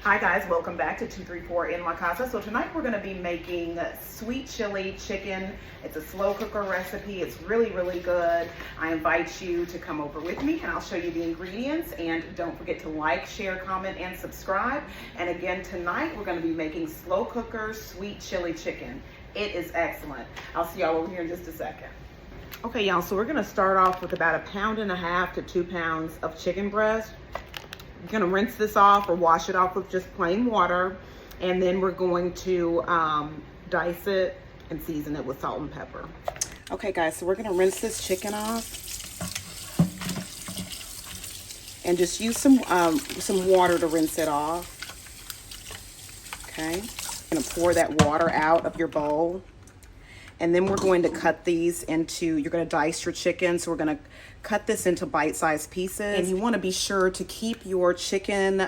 Hi guys, welcome back to 234 in La Casa. So tonight we're going to be making sweet chili chicken. It's a slow cooker recipe. It's really good. I invite you to come over with me and I'll show you the ingredients, and don't forget to like, share, comment, and subscribe. And again, tonight we're going to be making slow cooker sweet chili chicken. It is excellent. I'll see y'all over here in just a second. Okay y'all, so we're going to start off with about 1.5 pounds to 2 pounds of chicken breast. You're gonna rinse this off or wash it off with just plain water, and then we're going to dice it and season it with salt and pepper. Okay guys, so we're gonna rinse this chicken off and just use some water to rinse it off. Okay, I'm gonna pour that water out of your bowl, and then we're going to cut these into, you're gonna dice your chicken, so we're gonna cut this into bite-sized pieces. And you wanna be sure to keep your chicken,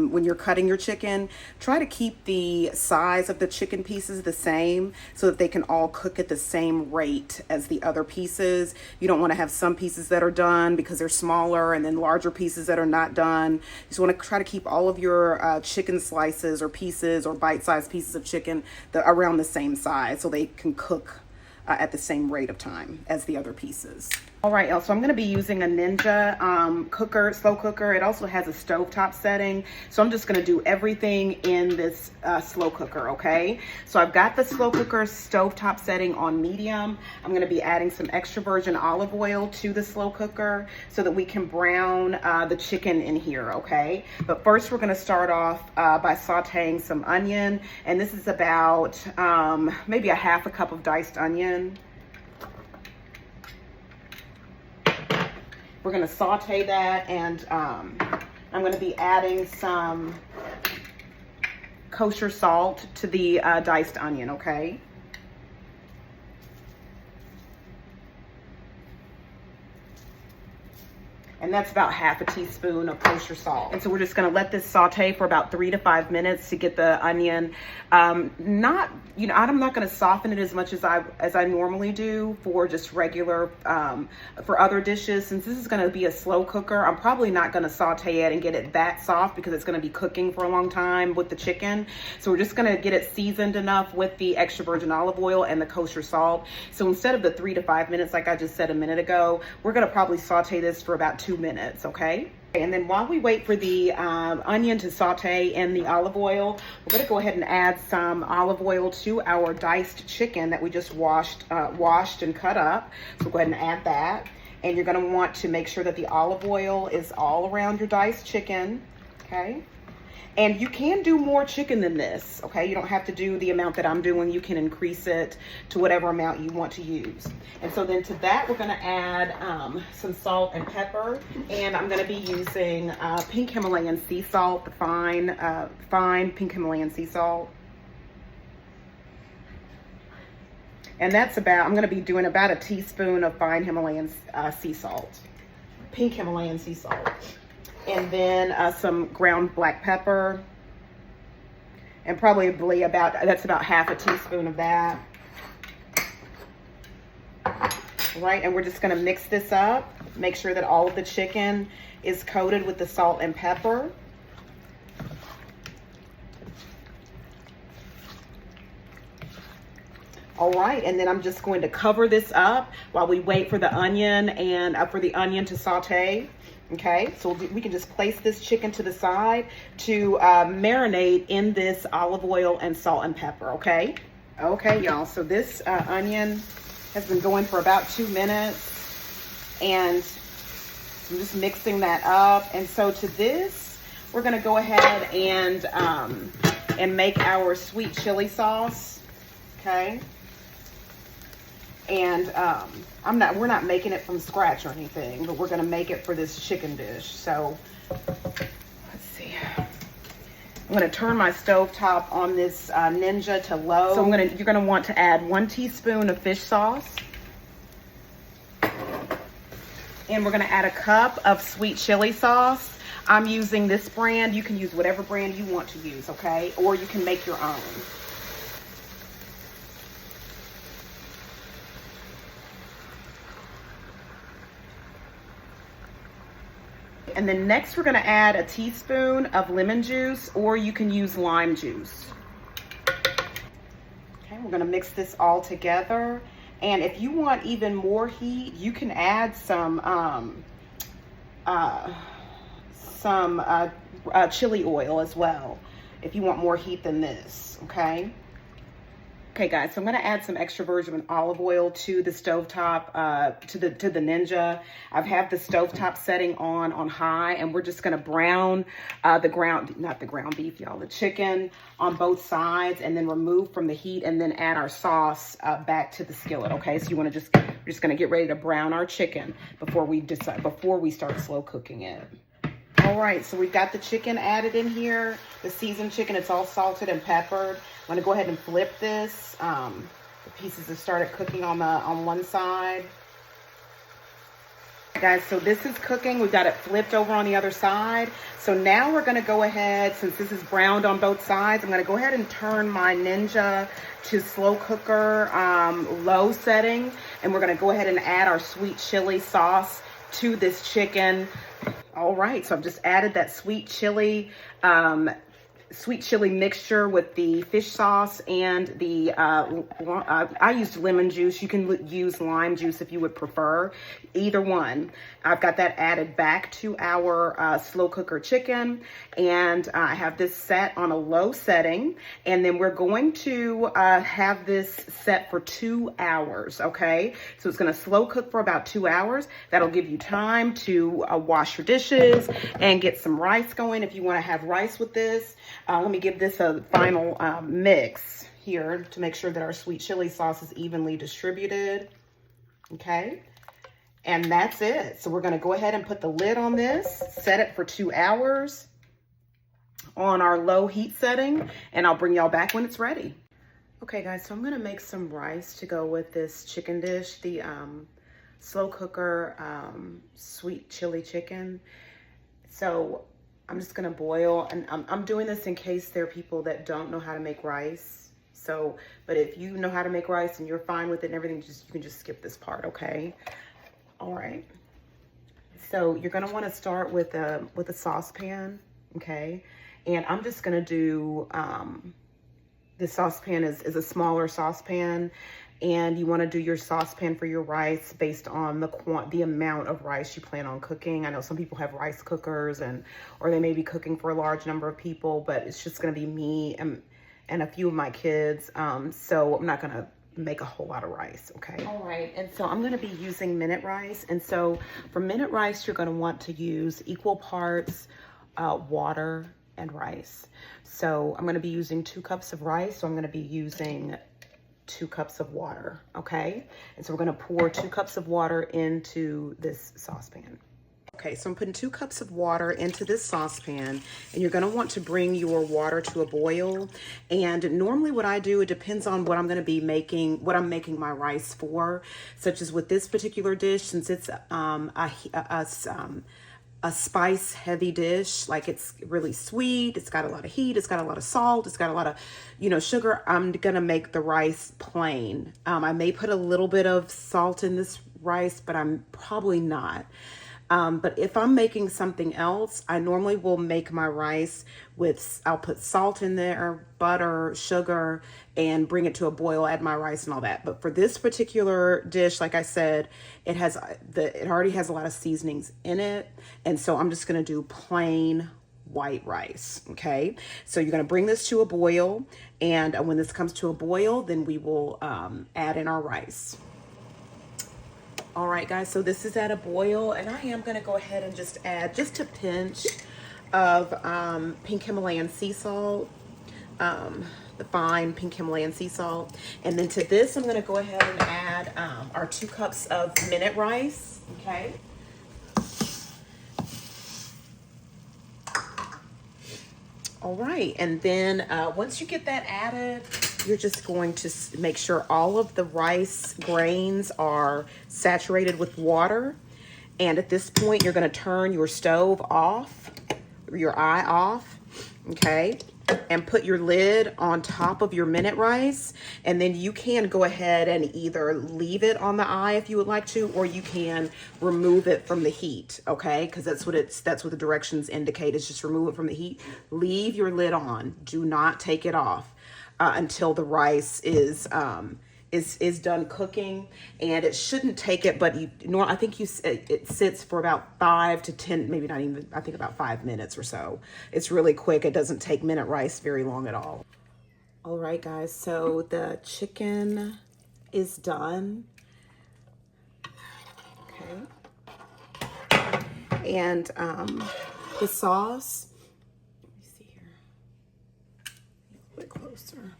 when you're cutting your chicken, try to keep the size of the chicken pieces the same so that they can all cook at the same rate as the other pieces. You don't wanna have some pieces that are done because they're smaller and then larger pieces that are not done. You just wanna try to keep all of your chicken slices or pieces or bite-sized pieces of chicken around the same size so they can cook at the same rate of time as the other pieces. All right, y'all, so I'm gonna be using a Ninja cooker, slow cooker. It also has a stovetop setting. So I'm just gonna do everything in this slow cooker, okay? So I've got the slow cooker stovetop setting on medium. I'm gonna be adding some extra virgin olive oil to the slow cooker so that we can brown the chicken in here, okay? But first we're gonna start off by sauteing some onion. And this is about maybe 1/2 cup of diced onion. We're gonna saute that, and I'm gonna be adding some kosher salt to the diced onion, okay? And that's about 1/2 teaspoon of kosher salt. And so we're just gonna let this saute for about 3 to 5 minutes to get the onion, I'm not gonna soften it as much as I normally do for just regular, for other dishes. Since this is gonna be a slow cooker, I'm probably not gonna saute it and get it that soft because it's gonna be cooking for a long time with the chicken. So we're just gonna get it seasoned enough with the extra virgin olive oil and the kosher salt. So instead of the 3 to 5 minutes, like I just said a minute ago, we're gonna probably saute this for about 2 minutes, okay? And then while we wait for the onion to saute in the olive oil, we're gonna go ahead and add some olive oil to our diced chicken that we just washed and cut up. So go ahead and add that. And you're gonna want to make sure that the olive oil is all around your diced chicken, okay? And you can do more chicken than this, okay? You don't have to do the amount that I'm doing. You can increase it to whatever amount you want to use. And so then to that, we're gonna add some salt and pepper. And I'm gonna be using pink Himalayan sea salt, the fine pink Himalayan sea salt. And that's I'm gonna be doing about 1 teaspoon of fine Himalayan sea salt, pink Himalayan sea salt. And then some ground black pepper, and probably that's about 1/2 teaspoon of that. Right, and we're just gonna mix this up, make sure that all of the chicken is coated with the salt and pepper. All right, and then I'm just going to cover this up while we wait for the onion and for the onion to saute. Okay, so we can just place this chicken to the side to marinate in this olive oil and salt and pepper, okay? Okay, y'all, so this onion has been going for about 2 minutes, and I'm just mixing that up. And so to this, we're gonna go ahead and make our sweet chili sauce, okay? And we're not making it from scratch or anything, but we're gonna make it for this chicken dish. So let's see. I'm gonna turn my stove top on this Ninja to low. So you're gonna want to add 1 teaspoon of fish sauce. And we're gonna add 1 cup of sweet chili sauce. I'm using this brand. You can use whatever brand you want to use, okay? Or you can make your own. And then next we're gonna add a teaspoon of lemon juice, or you can use lime juice. Okay, we're gonna mix this all together. And if you want even more heat, you can add some chili oil as well, if you want more heat than this, okay? Okay guys, so I'm gonna add some extra virgin olive oil to the stovetop, to the Ninja. I've had the stovetop setting on high, and we're just gonna brown the chicken on both sides, and then remove from the heat, and then add our sauce back to the skillet. Okay, so we're just gonna get ready to brown our chicken before we start slow cooking it. All right, so we've got the chicken added in here, the seasoned chicken. It's all salted and peppered. I'm gonna go ahead and flip this. The pieces have started cooking on one side. Guys, so this is cooking. We've got it flipped over on the other side. So now we're gonna go ahead, since this is browned on both sides, I'm gonna go ahead and turn my Ninja to slow cooker, low setting. And we're gonna go ahead and add our sweet chili sauce to this chicken. All right, so I've just added that sweet chili mixture with the fish sauce and the, I used lemon juice. You can use lime juice if you would prefer, either one. I've got that added back to our slow cooker chicken, and I have this set on a low setting, and then we're going to have this set for 2 hours, okay? So it's gonna slow cook for about 2 hours. That'll give you time to wash your dishes and get some rice going if you wanna have rice with this. Let me give this a final mix here to make sure that our sweet chili sauce is evenly distributed. Okay, and that's it. So we're gonna go ahead and put the lid on this, set it for 2 hours on our low heat setting, and I'll bring y'all back when it's ready. Okay guys, so I'm gonna make some rice to go with this chicken dish, the slow cooker sweet chili chicken. So I'm just gonna boil, and I'm doing this in case there are people that don't know how to make rice. So, but if you know how to make rice and you're fine with it and everything, you can just skip this part, okay? All right. So you're gonna wanna start with a saucepan, okay? And I'm just gonna do, this saucepan is a smaller saucepan, and you want to do your saucepan for your rice based on the amount of rice you plan on cooking. I know some people have rice cookers, or they may be cooking for a large number of people, but it's just going to be me and a few of my kids. So I'm not going to make a whole lot of rice, okay? All right, and so I'm going to be using minute rice. And so for minute rice, you're going to want to use equal parts water and rice. So I'm going to be using 2 cups of rice. So I'm going to be using 2 cups of water, okay? And so we're gonna pour 2 cups of water into this saucepan. Okay, so I'm putting 2 cups of water into this saucepan, and you're gonna want to bring your water to a boil. And normally what I do, it depends on what I'm gonna be making, what I'm making my rice for, such as with this particular dish, since it's a spice heavy dish, like it's really sweet, it's got a lot of heat, it's got a lot of salt, it's got a lot of, sugar. I'm gonna make the rice plain. I may put a little bit of salt in this rice, but I'm probably not. But if I'm making something else, I normally will make my rice with, I'll put salt in there, butter, sugar, and bring it to a boil, add my rice and all that. But for this particular dish, like I said, it already has a lot of seasonings in it. And so I'm just gonna do plain white rice, okay? So you're gonna bring this to a boil, and when this comes to a boil, then we will add in our rice. All right, guys, so this is at a boil, and I am gonna go ahead and just add just a pinch of pink Himalayan sea salt, the fine pink Himalayan sea salt. And then to this, I'm gonna go ahead and add our 2 cups of minute rice, okay? All right, and then once you get that added, you're just going to make sure all of the rice grains are saturated with water. And at this point, you're gonna turn your stove off, your eye off, okay? and put your lid on top of your minute rice, and then you can go ahead and either leave it on the eye if you would like to, or you can remove it from the heat, okay? Because that's what the directions indicate, is just remove it from the heat. Leave your lid on. Do not take it off until the rice is done cooking, and it shouldn't take it, but I think it sits for about 5 to 10, maybe not even, I think about 5 minutes or so. It's really quick. It doesn't take minute rice very long at all. All right, guys, so the chicken is done. Okay. And the sauce, let me see here, a bit closer.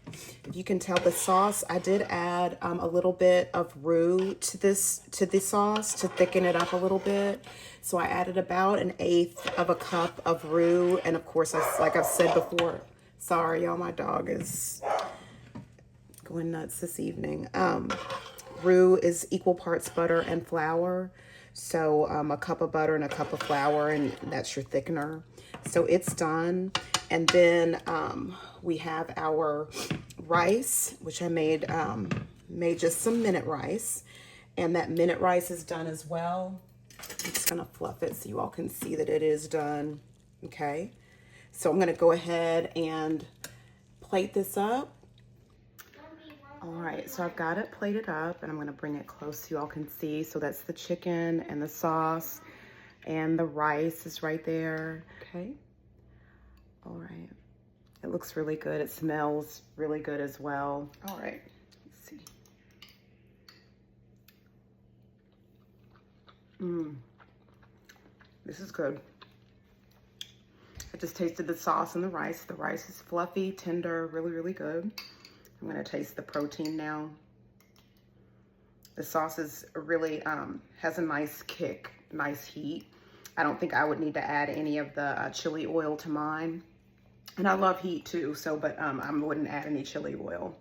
You can tell the sauce, I did add a little bit of roux to the sauce to thicken it up a little bit. So I added about 1/8 cup of roux. And of course, like I've said before, sorry y'all, my dog is going nuts this evening. Roux is equal parts butter and flour. So a cup of butter and a cup of flour, and that's your thickener. So it's done. And then we have our rice, which I made just some minute rice. And that minute rice is done as well. I'm just gonna fluff it so you all can see that it is done, okay? So I'm gonna go ahead and plate this up. All right, so I've got it plated up, and I'm gonna bring it close so you all can see. So that's the chicken and the sauce, and the rice is right there, okay? All right, it looks really good. It smells really good as well. All right, let's see. This is good. I just tasted the sauce and the rice. The rice is fluffy, tender, really, really good. I'm gonna taste the protein now. The sauce is really, has a nice kick, nice heat. I don't think I would need to add any of the chili oil to mine. And I love heat too, so, but I wouldn't add any chili oil.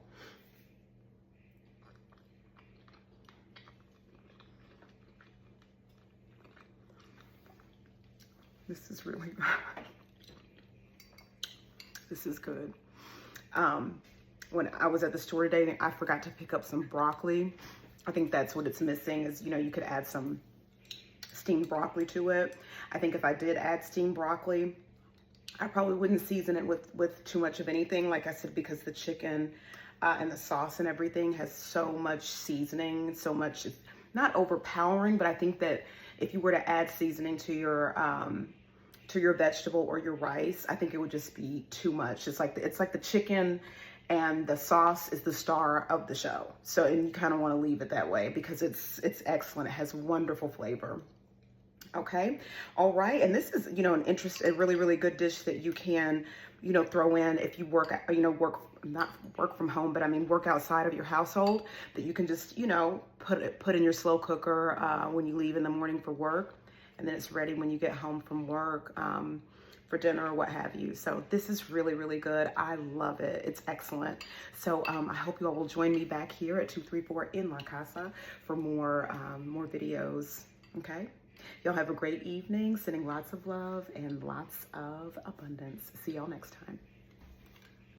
This is really good. This is good. When I was at the store today, I forgot to pick up some broccoli. I think that's what it's missing is, you know, you could add some steamed broccoli to it. I think if I did add steamed broccoli, I probably wouldn't season it with too much of anything, like I said, because the chicken and the sauce and everything has so much seasoning, so much, not overpowering, but I think that if you were to add seasoning to your vegetable or your rice, I think it would just be too much. It's like the chicken and the sauce is the star of the show. So, and you kind of want to leave it that way because it's excellent. It has wonderful flavor. Okay. All right. And this is, you know, a really, really good dish that you can, you know, throw in if you work, you know, not work from home, but I mean, work outside of your household, that you can just, you know, put in your slow cooker when you leave in the morning for work. And then it's ready when you get home from work for dinner or what have you. So this is really, really good. I love it. It's excellent. So I hope you all will join me back here at 234 in La Casa for more videos. Okay. Y'all have a great evening. Sending lots of love and lots of abundance. See y'all next time.